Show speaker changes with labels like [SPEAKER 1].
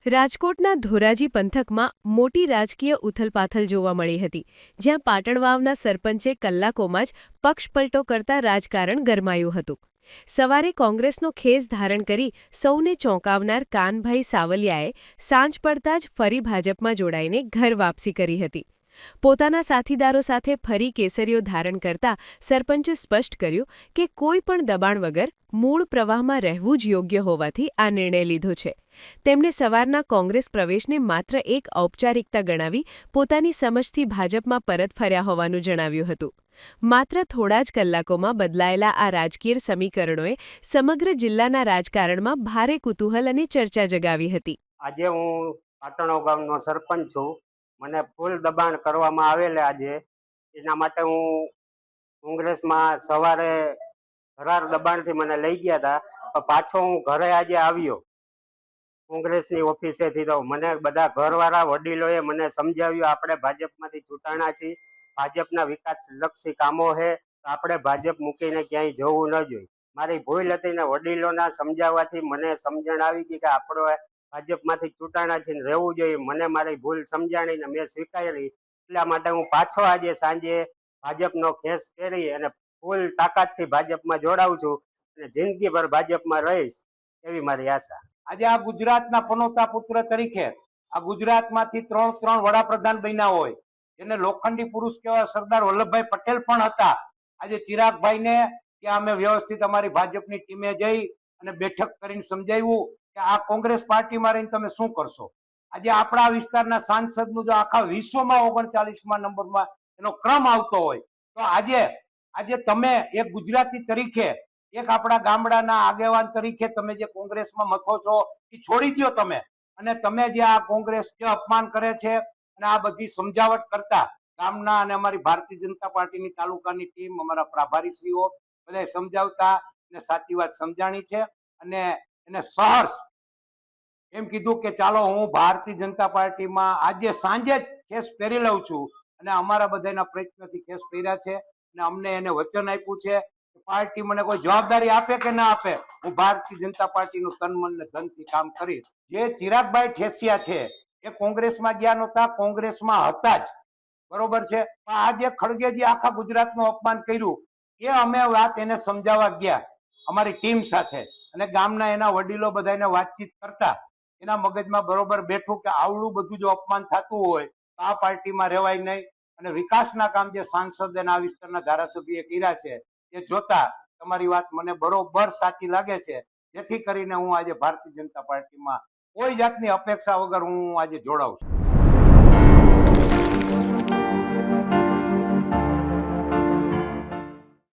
[SPEAKER 1] રાજકોટના ધોરાજી પંથકમાં મોટી રાજકીય ઉથલપાથલ જોવા મળી હતી, જ્યાં પાટણવાવના સરપંચે કલાકોમાં જ પક્ષપલટો કરતા રાજકારણ ગરમાયું હતું. સવારે કોંગ્રેસનો ખેસ ધારણ કરી સૌને ચોંકાવનાર કાનભાઈ સાવલિયાએ સાંજ પડતા જ ફરી ભાજપમાં જોડાઈને ઘર વાપસી કરી હતી. પોતાના સાથીદારો સાથે ફરી કેસરીઓ ધારણ કરતા સરપંચે સ્પષ્ટ કર્યું કે કોઈ પણ દબાણ વગર મૂળ પ્રવાહમાં રહેવું જ યોગ્ય હોવાથી આ નિર્ણય લીધો છે. તેમણે સવારના કોંગ્રેસ પ્રવેશને માત્ર એક ઔપચારિકતા ગણાવી પોતાની સમજથી ભાજપમાં પરત ફર્યા હોવાનું જણાવ્યું હતું. માત્ર થોડા જ કલાકોમાં બદલાયેલા આ રાજકીય સમીકરણોએ સમગ્ર જિલ્લાના રાજકારણમાં ભારે કુતૂહલ અને ચર્ચા જગાવી હતી.
[SPEAKER 2] આજે હું પાટણો ગામનો સરપંચ છું. મને ફૂલ દબાણ કરવામાં આવેલા આજે, એના માટે હું કોંગ્રેસમાં સવારે ઘરાર દબાણથી મને લઈ ગયા હતા, પણ પાછો હું ઘરે આજે આવ્યો કોંગ્રેસની ઓફિસેથી. તો મને બધા ઘરવાળા વડીલોએ મને સમજાવ્યું આપણે ભાજપમાંથી છૂટાણા છીએ, ભાજપના વિકાસલક્ષી કામો છે, આપણે ભાજપ મૂકીને ક્યાંય જવું ન જોઈએ. મારી ભૂલ હતી ને વડીલોના સમજાવવાથી મને સમજણ આવી ગઈ કે આપણો ભાજપમાંથી છૂટાણા છે, રહેવું જોઈએ. મને મારી ભૂલ સમજાણીને મેં સ્વીકારી. એટલા માટે હું પાછો આજે સાંજે ભાજપનો ખેસ પહેરી અને ફૂલ તાકાતથી ભાજપમાં જોડાઉં છું અને જિંદગીભર ભાજપમાં રહીશ એવી મારી આશા.
[SPEAKER 3] આજે આ ગુજરાતના પનોતા પુત્ર તરીકે આ ગુજરાતમાંથી ત્રણ વડાપ્રધાન બન્યા હોય, જેને લોખંડી પુરુષ કહેવાય સરદાર વલ્લભભાઈ પટેલ પણ હતા. આજે ચિરાગભાઈને ત્યાં અમે વ્યવસ્થિત અમારી ભાજપની ટીમે જઈ અને બેઠક કરીને સમજાવ્યું કે આ કોંગ્રેસ પાર્ટીમાં રહીને તમે શું કરશો. આજે આપણા વિસ્તારના સાંસદનું જો આખા વિશ્વમાં 39મા નંબરમાં એનો ક્રમ આવતો હોય, તો આજે તમે એક ગુજરાતી તરીકે, એક આપણા ગામડાના આગેવાન તરીકે તમે જે કોંગ્રેસમાં મથો છો એ છોડી દો તમે, અને તમે જે આ કોંગ્રેસ જે અપમાન કરે છે અને આ બધી સમજાવટ કરતા ગામના અને અમારી ભારતીય જનતા પાર્ટીની તાલુકાની ટીમ, અમારા પ્રભારીશ્રીઓ બધા સમજાવતા અને સાચી વાત સમજાણી છે. અને એને સહર્ષ એમ કીધું કે ચાલો હું ભારતીય જનતા પાર્ટીમાં આજે સાંજે જ ખેસ પહેરી લઉં છું, અને અમારા બધાના પ્રયત્નથી ખેસ પહેર્યા છે. અને અમને એને વચન આપ્યું છે કે પાર્ટી મને કોઈ જવાબદારી આપે કે ના આપે, હું ભારતીય જનતા પાર્ટીનું તન મન ને ધનથી કામ કરીશ. જે ચિરાગભાઈ ઠેસિયા છે એ કોંગ્રેસમાં ગયા નહોતા, કોંગ્રેસમાં હતા જ, બરોબર છે. પણ આજે ખડગેજી આખા ગુજરાતનું અપમાન કર્યું એ અમે વાત એને સમજાવવા ગયા અમારી ટીમ સાથે, અને ગામના એના વડીલો બધાને વાતચીત કરતા એના મગજમાં બરોબર બેઠું કે આવડું બધું જો અપમાન થતું હોય તો આ પાર્ટીમાં રહેવાય નહીં. અને વિકાસના કામ જે સાંસદ અને આ વિસ્તારના ધારાસભ્યએ કર્યા છે એ જોતા તમારી વાત મને બરોબર સાચી લાગે છે. જેથી કરીને હું આજે ભારતીય જનતા પાર્ટીમાં કોઈ જાતની અપેક્ષા વગર હું આજે જોડાઉં છું.